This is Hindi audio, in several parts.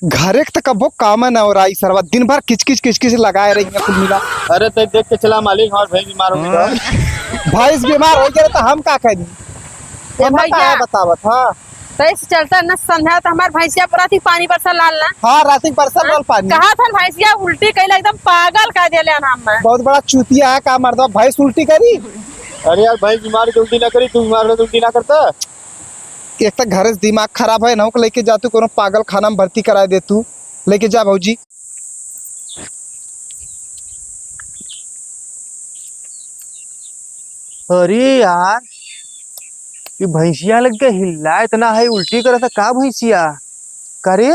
घरे तक कबो कामन और आई सरवा दिन भर किचकिच किचकिच लगाए रही है कुल मिला। अरे तो देख के चला मालिक, हमारे भाई बीमार हो गया। भैंस बीमार हो गया तो हम का करी? भैया बतावत। हाँ तैसे चलता न संध्या तो हमार भैंसिया पूरा थी पानी बरसा लाल ना। हाँ रात बरसल वाल पानी। कहा था भैंसिया उल्टी कैला एकदम पागल कर दिया नाम में। बहुत बड़ा चूतिया है का मर्दवा भैंस उल्टी करी। अरे यार भाई बीमार के उल्टी ना करी, तू बीमार हो तो उल्टी ना करता। एक तो घर से दिमाग खराब है ना, लेके जा तू कोनो पागल खाना में भर्ती करा दे, तू लेके जा भौजी। अरे यार ये भैंसिया लग के हिल्ला इतना है, उल्टी करा था का भैंसिया करे।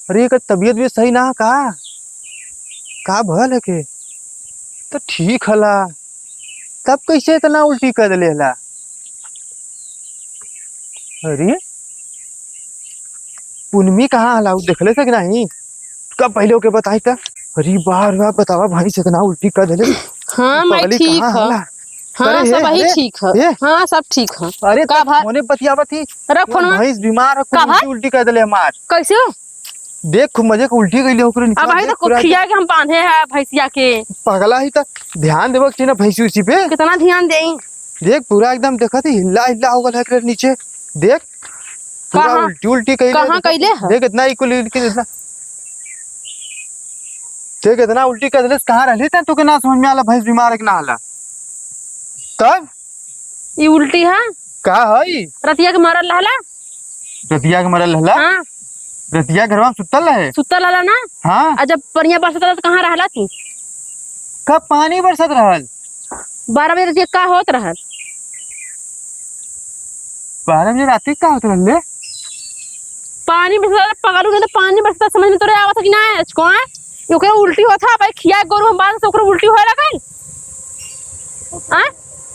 अरे का तबीयत भी सही ना का भल है के तो ठीक हला, तब कैसे इतना उल्टी कर दिले हला। अरे पुनमी कहाँ हला देखले थे कि नहीं? कब पहले ओके बताई था। अरे बार बार बतावा भाई से इतना उल्टी कर दिले। हाँ मैं ठीक है। हाँ सब वही ठीक है। हाँ सब ठीक है। अरे का भाई होने बतियावत थी रख फोन में। भैंस बीमार है, उल्टी कर दिले हमार। कैसे देख खूब मजे को उल्टी गई ओकरे नीचे। अब भाई तो कुखिया के हम बांधे हैं भैंसिया के। पगला ही था, ध्यान देवक चाहिए ना भैंसी उसी पे। कितना ध्यान दें। देख पूरा एकदम देखा थी हिल्ला हिल्ला हो गया है नीचे। देख पूरा उल्टी उल्टी कइले। कहां कइले है? देख इतना इक्वल इतना देख इतना उल्टी कर दिले। कहां रहली त तो के ना समझ में आला भैंस बीमार है कि ना आला। तब ये उल्टी है का हई रतिया के मरल रहला। रतिया के मरल रहला। हां रतिया घरवा में सुतल रहे। सुतल रहला ना। हां जब परिया बरसत रहला तो कहां रहला तू? कब पानी बरसत रहल? 12 बजे रतिया का होत रहल? 12 बजे रात का होत रहले। पानी बरसत पगलू के तो पानी बरसत समझ में तोरे आवत कि ना है कौन? ओकरे उल्टी होता भाई खिया गोरु हम बांध से ओकरे उल्टी होए लगल। आ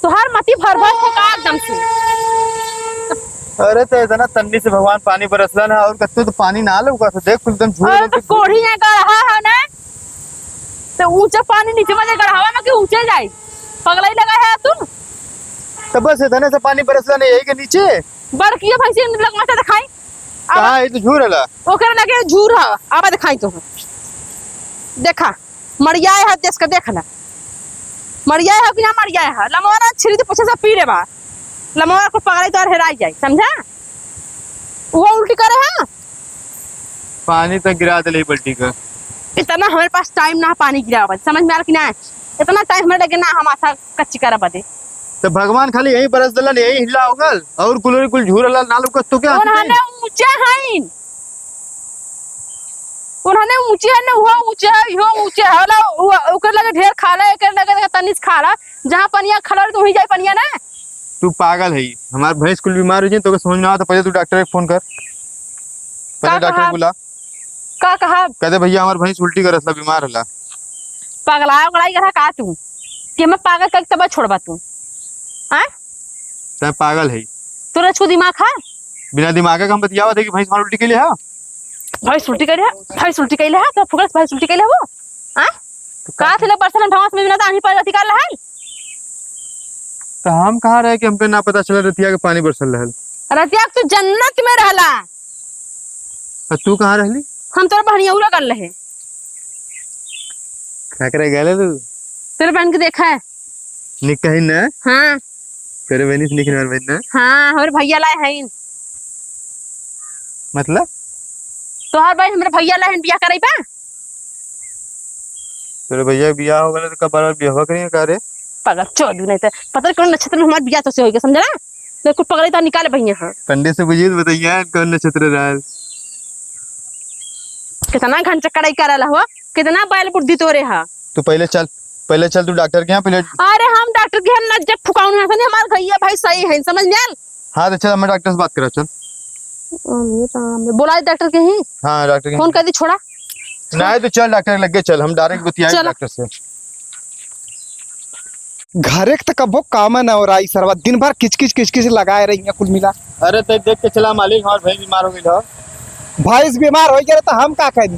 तोहार मती भरभर से का एकदम से। अरे तो इतना तन्नी से भगवान पानी बरसला ना, और कत्तो तो पानी ना लगा तो देख एकदम झूठ। अरे तो कोढ़ी है गढ़ा है ना, तो ऊंचा पानी नीचे में गढ़ावा में कि ऊंचे जाए पगला ही लगा है तू। तो बस इतने से पानी बरसला नहीं यही के नीचे बड़की भैंसी लगवा से दिखाई। कहां है तो झूर हला ओकरे लगे झूर है। आबा दिखाई तो देखा मरिया है देश का देखला मरिया है कि ना मरिया है। लमवाना छिरी तो पीछे से पी रे बा लमवा को पगलाई तो हेराई जाए समझा। वो उल्टी करे है पानी तक गिरा दे बल्टी का। इतना हमारे पास टाइम ना पानी गिरावा समझ में आ कि ना। इतना टाइम हमारे लगे ना हम आशा कच्ची करा बदे। तो भगवान खाली यही बरस दला यही हिला होगल और कुल कुल झूर हला ना लुक तो क्या उन्होंने ऊंचे हैं उन्होंने ऊंचे है ना वो ऊंचे है यो ऊंचे है वाला ओकर लगे ढेर खाला एकर लगे तनिस खाला जहां पनिया खलर तो वही जाए पनिया ना। तू पागल है। हमार भैंस कुल बीमार हो जाए तो समझ में आ तो पहले तू डॉक्टर को फोन कर। पहले डॉक्टर बुला। का कहा कहते भैया हमार भैंस उल्टी करसला बीमार हला। पगला गड़ाई करा का तू कि मैं पागल कर तब छोड़बा तू। हां तै पागल है। तोरा छू दिमाग है बिना दिमाग का हम बतियावा दे कि भैंस हमार उल्टी के लिए है। भैंस उल्टी कैले है भैंस उल्टी कैले है तो फुगस भैंस उल्टी कैले वो। हां तो का थे बरसन भवास में बिना आनी पर अति कर रहल। तो हम कहां रहे कि हमके ना पता चला रतिया के पानी बरसल रहल। रतिया तो जन्नत में रहला। तू कहां रहली? हम तोरा बढ़िया उड़ा कर रहे क्या करे गेले तू? तेरे बहन के देखा है निक कहीं ना। हाँ तेरे बहनी से निकलने वाले बहन ना। हाँ हमारे भैया लाए हैं मतलब तोहार भाई हमारे भैया लाए हैं बियाह कराई बा। तेरे भैया बियाह हो गया तो कब बार बियाह करेंगे का रे? पगल चोदू नहीं तो पता नहीं कौन नक्षत्र में हमारे बियाह तो से होएगा समझा ना। तो कुछ पगले तो निकाले भैया। हाँ पंडित से बुझिए बताइए कौन नक्षत्र रहा। कितना घंटा कड़ाई करला हुआ कितना बैल बुद्धि तोरे हा। तू पहले चल तू डॉक्टर के यहाँ पहले। अरे हम डॉक्टर के हम नजर ठुकाऊं ना समझ हमारे भैया भाई सही है समझ में आल। हाँ तो चल मैं डॉक्टर से बात करा चल। बोला डॉक्टर के ही। हाँ डॉक्टर के फोन कर दी छोड़ा नहीं तो चल डॉक्टर लग गए। चल हम डायरेक्ट बतियाए डॉक्टर से। घरे तक कबो कामन और आई सरवा दिन भर किचकिच किचकिच लगाए रही है कुल मिला। अरे तो देख के चला मालिक, हमारे भाई बीमार हो गया। भैंस बीमार हो गया तो हम का करी?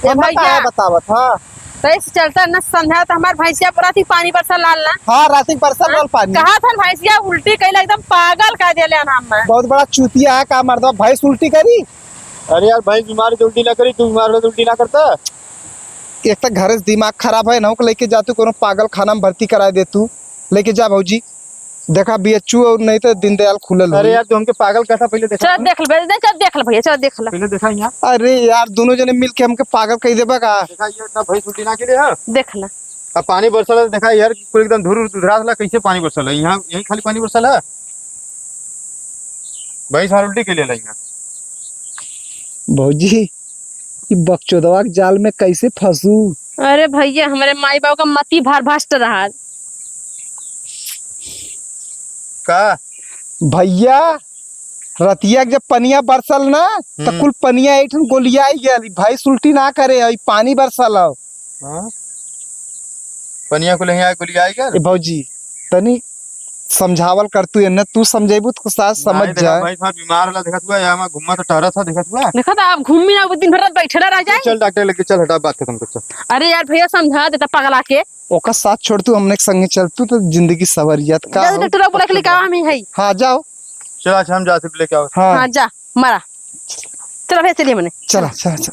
भैया बतावत। हाँ तैसे चलता न संध्या तो हमार भैंसिया पूरा थी पानी बरसा लाल ना। हाँ रात बरसल वाल पानी। कहा था भैंसिया उल्टी कैला एकदम पागल कर दिया नाम में। बहुत बड़ा चूतिया है का मर्दवा भैंस उल्टी करी। अरे यार भाई बीमार है तो उल्टी ना करी, तू बीमार हो तो उल्टी ना करता। एक तो घर से दिमाग खराब है ना, लेके जा तू कोनो पागल खाना में भर्ती करा दे तू। लेके जा भौजी, देखा बीएचयू और नहीं तो दीनदयाल खुलल अरे होई। यार तू हमके पागल कहता, पहले देखा चल देख ले, चल देख ले भैया, चल देख ले, पहले देखा यहाँ अरे यार दोनों जने मिल के हमके पागल कह देबा का। देखा ये इतना भाई उल्टी ना के लिए है। देख ले। अब पानी बरसल है, देखा यार पूरे एकदम धुर धुरा कैसे पानी बरसल है, यहाँ यही खाली पानी बरसल है भाई, सारा उल्टी के लिए यहाँ। भौजी ये बकचोदवा के जाल में कैसे फंसू। अरे भैया हमारे माई बाप का मती भार भस्ट रहा। का भैया रतिया के जब पनिया बरसल ना तो कुल पनिया एक गोलिया आई गया भाई, उल्टी ना करे अई पानी बरसल हो। हाँ? पनिया को ले गोली आई क्या? ए भौजी तनी समझावल कर तू, न तू समझेबू तो साथ समझ जाए। भाई साहब बीमार वाला देखत हुआ, यहाँ घुमा तो टहरा था देखत हुआ। देखा था आप घूमी ना, दिन भर बैठे रह जाए। चल डॉक्टर लेके चल, हटा बात खत्म कर चल। अरे यार भैया समझा देता पगला के। ओका साथ छोड़ तू, हमने के संगे चल तू तो जिंदगी सवरियत का हो। डॉक्टर बोला के लिखा हम ही है। हाँ जाओ। चल अच्छा हम जाते लेके आओ। हाँ हाँ जा मरा, चलो भैया चलिए मैंने। चला चला चला।